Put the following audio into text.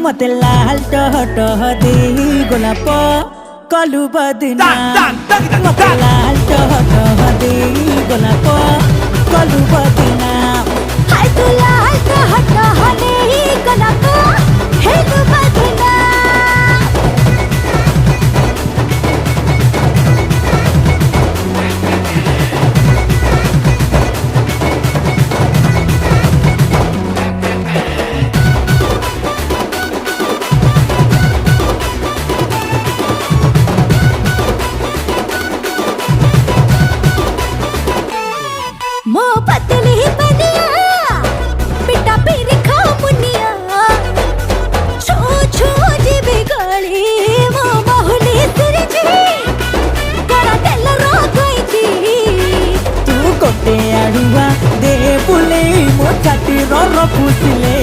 मते लाल टह टह दे गोलाप कलु बदना मते लाल टह टह दे गोलाप कलु बदना हाय तू लाल टह टह दे गोलाप हेलु बदना मो पतली बनिया बेटा पीर खा मुनिया छो छो जी बिगड़ी मो बहुली सिरजी करा तेल रो गई थी तू कोटे आड़ुआ दे बुले मो छाती रो फुसले